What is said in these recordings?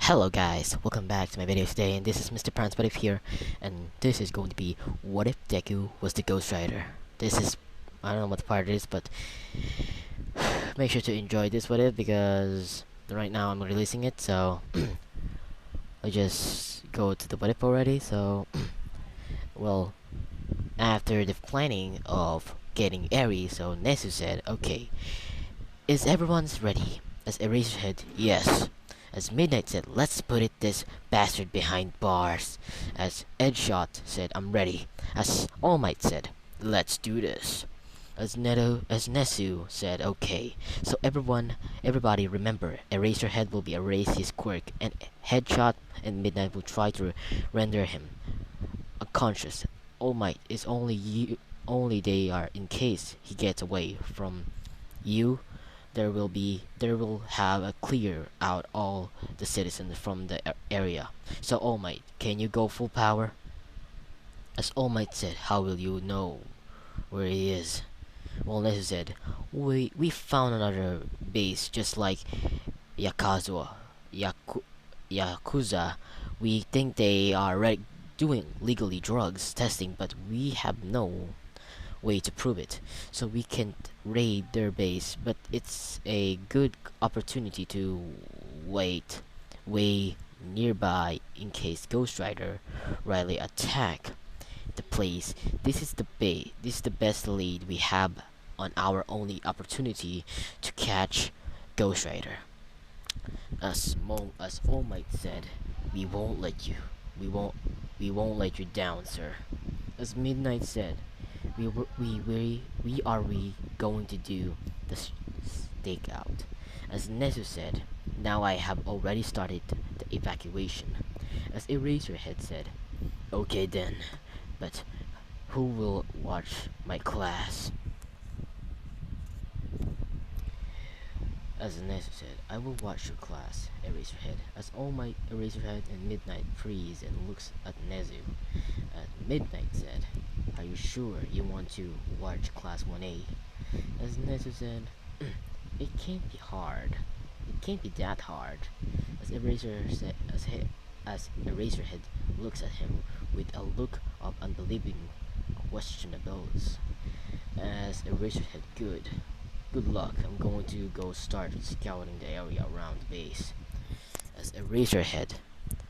Hello guys, welcome back to my video today, and this is Mr. If here, and this is going to be what if Deku was the Ghost Rider. This is, I don't know what part it is, but make sure to enjoy this what if, because right now I'm releasing it, so I just go to the what if already. So well, after the planning of getting Eri, so Nezu said, okay, is everyone's ready? As Eraserhead, yes. As Midnight said, let's put this bastard behind bars. As Edgeshot said, I'm ready. As All Might said, let's do this. As Nesu said, okay. So everybody remember, Eraserhead will be erase his quirk, and Headshot and Midnight will try to render him unconscious. All Might is only they are in case he gets away from you. There will have a clear out all the citizens from the area. So All Might, can you go full power? As All Might said, how will you know where he is? Well, Nezu said, we found another base just like Yakuza. Yakuza. We think they are doing legally drugs testing, but we have no way to prove it, so we can't raid their base, but it's a good opportunity to wait way nearby in case Ghost Rider Riley attack the place. This is the best lead we have on our only opportunity to catch Ghost Rider. As All Might said, we won't let you. We won't let you down, sir. As Midnight said, we going to do the stakeout. As Nezu said, now I have already started the evacuation. As Eraserhead said, okay then, but who will watch my class? As Nezu said, I will watch your class, Eraserhead. As All Might, Eraserhead, and Midnight freeze and looks at Nezu. Midnight said, are you sure you want to watch Class 1A? As Nezu said, it can't be hard. It can't be that hard. As Eraserhead looks at him with a look of unbelieving questionables. As Eraserhead, good luck. I'm going to go start scouting the area around the base. As Eraserhead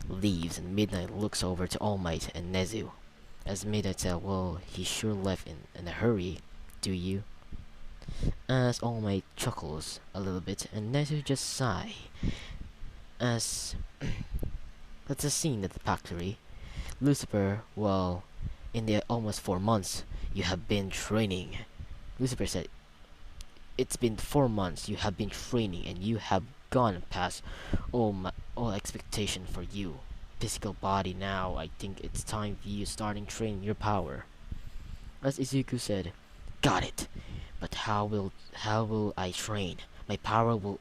leaves and Midnight looks over to All Might and Nezu. As Midnight said, well, he sure left in a hurry, do you? As All Might chuckles a little bit and Nezu just sigh. As that's a scene at the factory. Lucifer, well, in the almost 4 months you have been training. Lucifer said, it's been 4 months you have been training and you have gone past all expectation for you. Physical body now, I think it's time for you starting training your power. As Izuku said, got it. But how will I train? My power will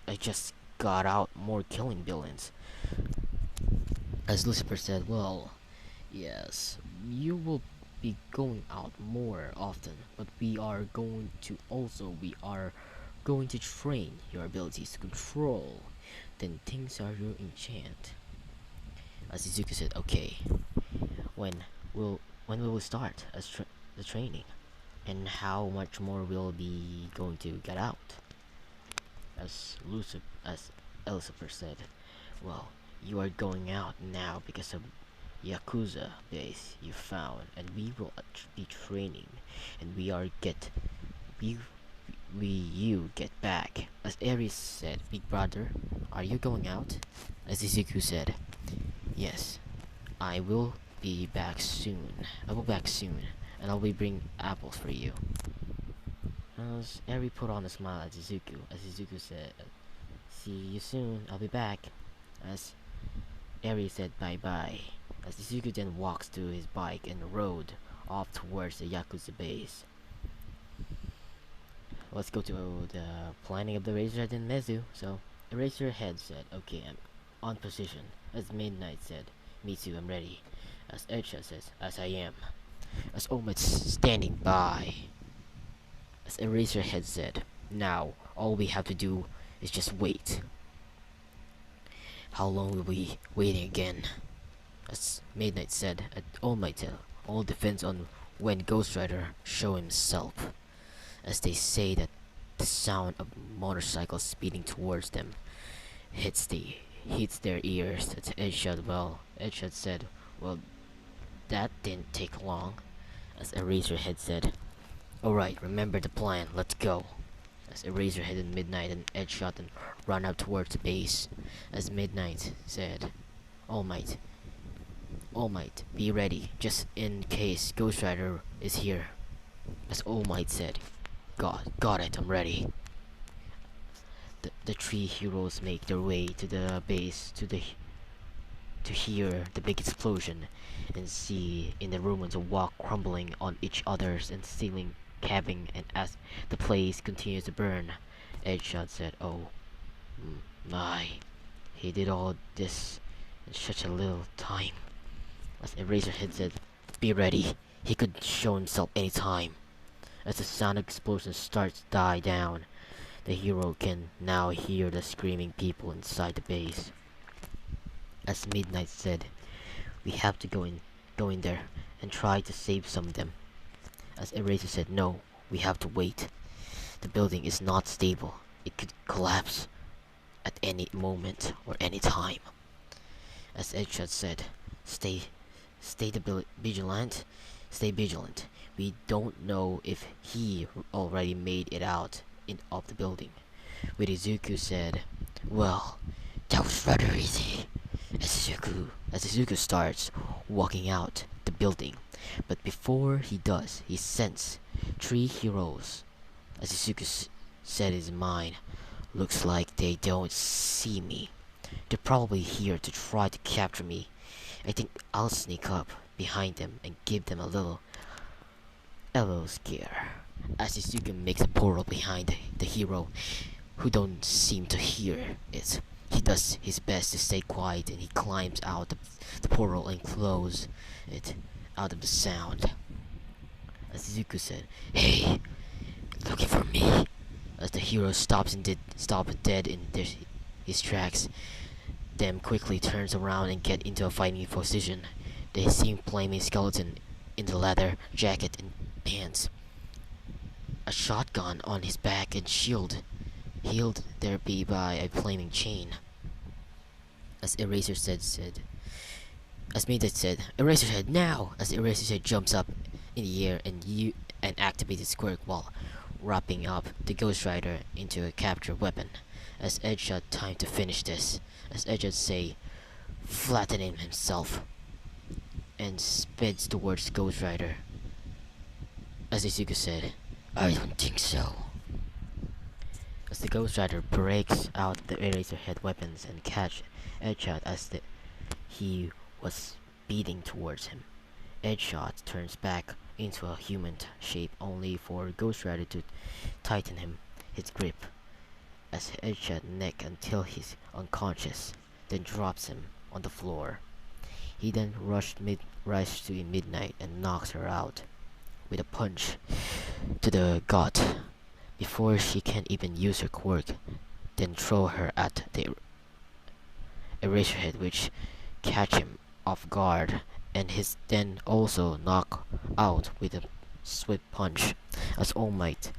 I just got out more killing villains. As Lucifer said, well, yes, you will be going out more often, but we are going to train your abilities to control. Then things are your enchant. As Izuku said, okay, when will we start the training, and how much more will be going to get out? As Lucifer said, well, you are going out now because of Yakuza base you found, and we will be training, and you get back. As Ares said, big brother, are you going out? As Izuku said, yes, I will be back soon. And I'll be bring apples for you. As Eri put on a smile at Izuku, as Izuku said, see you soon, I'll be back. As Eri said bye-bye. As Izuku then walks to his bike and rode off towards the Yakuza base. Let's go to the planning of the Eraserhead and Nezu. So, Eraserhead said, okay, I'm on position. As Midnight said, me too, I'm ready. As Edgeshot says, as I am. As All Might's standing by. As Eraserhead said, now all we have to do is just wait. How long will we waiting again? As Midnight said, at All Might said, all depends on when Ghost Rider show himself. As they say that the sound of motorcycles speeding towards them hits their ears. That's Edgeshot said, well, that didn't take long. As Eraserhead said, alright, remember the plan, let's go. As Eraserhead and Midnight and Edgeshot and run out towards the base. As Midnight said, All Might, All Might, be ready, just in case Ghost Rider is here. As All Might said, got it, I'm ready. The three heroes make their way to the base to hear the big explosion and see in the ruins a wall crumbling on each other's and ceiling caving, and as the place continues to burn, Edgeshot said, oh my, he did all this in such a little time. As Eraserhead said, be ready, he could show himself anytime. As the sound of explosions starts to die down, the hero can now hear the screaming people inside the base. As Midnight said, we have to go in there and try to save some of them. As Eraser said, no, we have to wait. The building is not stable. It could collapse at any moment or any time. As Edgeshot said, stay vigilant. Stay vigilant. We don't know if he already made it out of the building. With Izuku said, well, that was rather easy. As Izuku starts walking out the building, but before he does, he senses three heroes. As Izuku said in his mind, looks like they don't see me. They're probably here to try to capture me. I think I'll sneak up behind them and give them a little scare. As Izuku makes a portal behind the hero, who don't seem to hear it. He does his best to stay quiet and he climbs out the portal and closes it out of the sound. As Izuku said, hey, looking for me? As the hero stops dead in his tracks, then quickly turns around and get into a fighting position. They see him flaming skeleton in the leather jacket and pants, a shotgun on his back and shield, healed there be by a flaming chain. As Eraserhead said, Eraserhead now! As Eraserhead jumps up in the air and activates his quirk while wrapping up the Ghost Rider into a captured weapon. As Edgeshot time to finish this. As Edgeshot say, flattening himself and speds towards Ghost Rider. As Izuku said, I don't think so. As the Ghost Rider breaks out the Eraserhead weapons and catch Edgeshot as he was speeding towards him. Edgeshot turns back into a human shape only for Ghost Rider to tighten his grip as Edgeshot neck until he's unconscious, then drops him on the floor. He then rushes to Midnight and knocks her out with a punch to the gut before she can even use her quirk, then throw her at the Eraserhead, which catch him off guard and his then also knock out with a swift punch. As All Might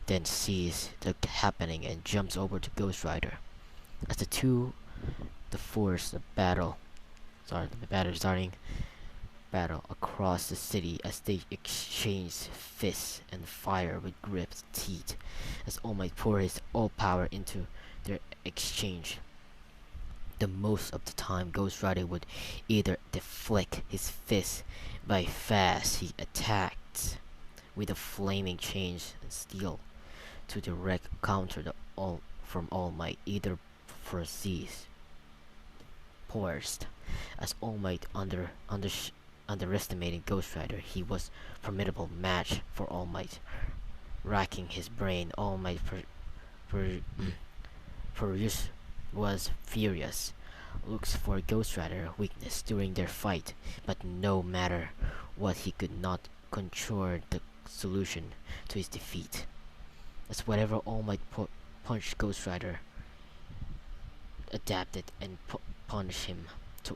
then sees the happening and jumps over to Ghost Rider. As the battle across the city as they exchange fists and fire with gripped teeth. As All Might pour his all power into their exchange. The most of the time Ghost Rider would either deflect his fist by fast he attacked with a flaming chains and steel to direct counter from All Might, either foresees forced. As All Might underestimating Ghost Rider, he was formidable match for All Might. Racking his brain, All Might was furious. Looks for Ghost Rider weakness during their fight, but no matter what, he could not conjure the solution to his defeat. As whatever All Might punched Ghost Rider, adapted and punish him to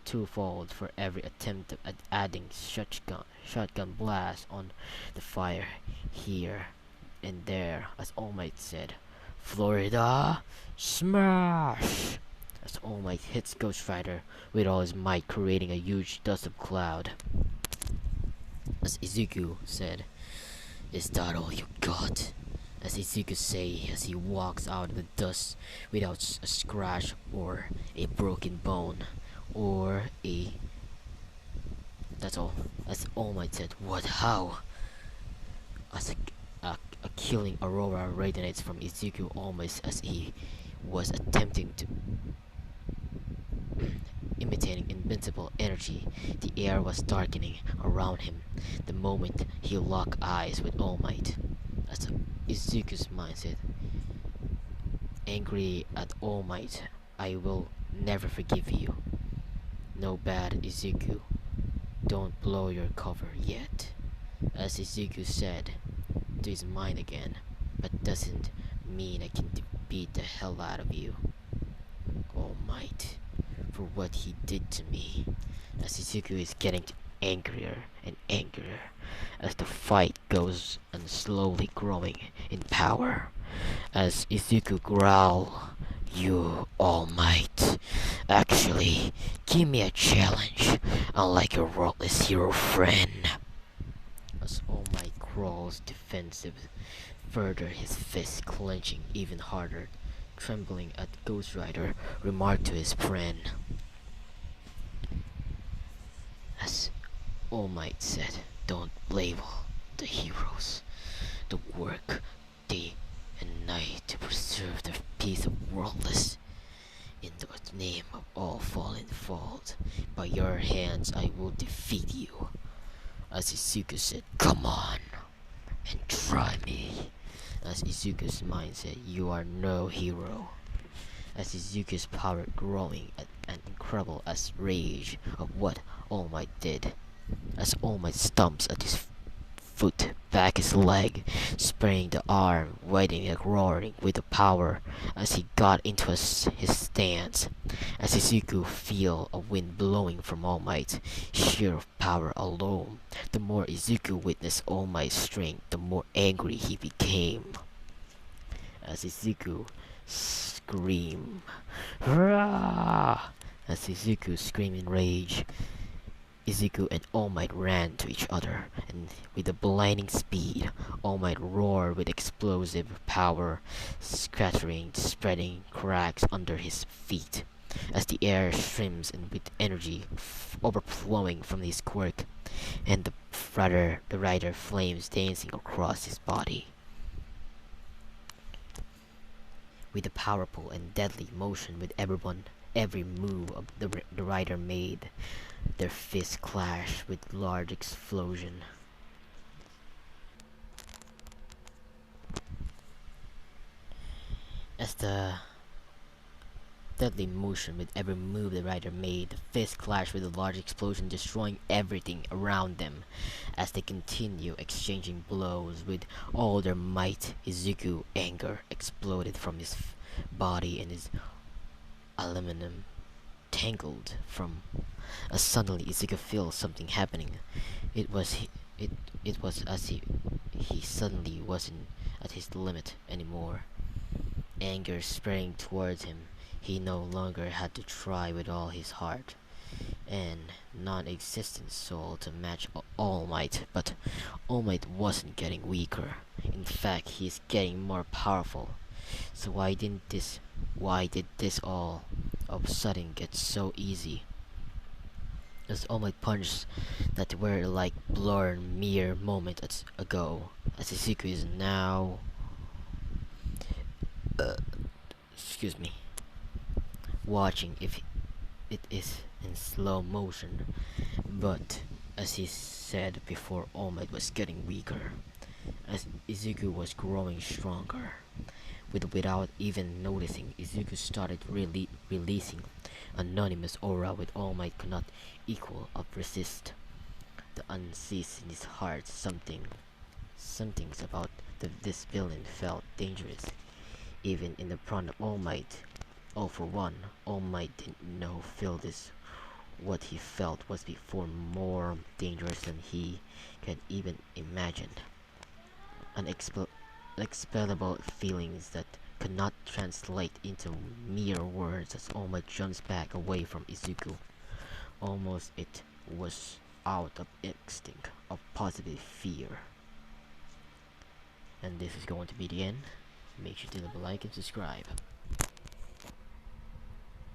twofold for every attempt at adding shotgun blasts on the fire here and there, as All Might said. Florida, smash! As All Might hits Ghost Rider with all his might, creating a huge dust of cloud. As Izuku said, "Is that all you got?" As Izuku say as he walks out of the dust without a scratch or a broken bone or a... That's all. As All Might said, "What? How?" As a killing aurora radiates from Izuku almost as he was attempting to imitating invincible energy. The air was darkening around him the moment he locked eyes with All Might. As Izuku's mindset, angry at All Might, "I will never forgive you. No bad, Izuku. Don't blow your cover yet." As Izuku said to his mind again, "But doesn't mean I can beat the hell out of you, All Might, for what he did to me." As Izuku is getting angrier and angrier as the fight goes on, slowly growing in power. As Izuku growl, "You, All Might, actually give me a challenge, unlike your worthless hero friend." As All Might crawls defensive, further his fist clenching even harder, trembling at Ghost Rider, remarked to his friend. As All Might said, "Don't label the heroes the work day and night to preserve the peace of worldless. In the name of all fallen fault, by your hands I will defeat you." As Izuku said, "Come on and try me." As Izuku's mind said, "You are no hero." As Izuku's power growing at an incredible as rage of what All Might did. As All Might stumps at his foot, back his leg, spraying the arm, waiting and roaring with the power as he got into his stance. As Izuku feel a wind blowing from All Might, sheer power alone. The more Izuku witnessed All Might's strength, the more angry he became. As Izuku scream, "Rah!" As Izuku screamed in rage, Izuku and All Might ran to each other, and with a blinding speed, All Might roared with explosive power, scattering, spreading cracks under his feet, as the air swims and with energy overflowing from his quirk, and the rider flames dancing across his body. With a powerful and deadly motion with every move of the rider made, their fists clash with large explosion. As the deadly motion with every move the rider made, the fists clash with a large explosion, destroying everything around them. As they continue exchanging blows with all their might, Izuku anger exploded from his body, and his aluminum tangled from. As suddenly Izuku feels something happening. It was as if he suddenly wasn't at his limit anymore. Anger sprang towards him. He no longer had to try with all his heart and non-existent soul to match All Might, but All Might wasn't getting weaker. In fact, he is getting more powerful. So why did this all of a sudden get so easy? As All Might punched that were like blurred mere moments ago, as Izuku is now excuse me, watching if it is in slow motion, but as he said before, All Might was getting weaker, as Izuku was growing stronger. Without even noticing, Izuku started releasing anonymous aura with All Might could not equal or resist. The unceased in his heart, something's about this villain felt dangerous, even in the front of All Might. Oh, for one, All Might didn't know feel this. What he felt was before more dangerous than he can even imagine. Unexplainable feelings that could not translate into mere words as All Might jumps back away from Izuku. Almost it was out of instinct of possible fear. And this is going to be the end. Make sure to leave a like and subscribe.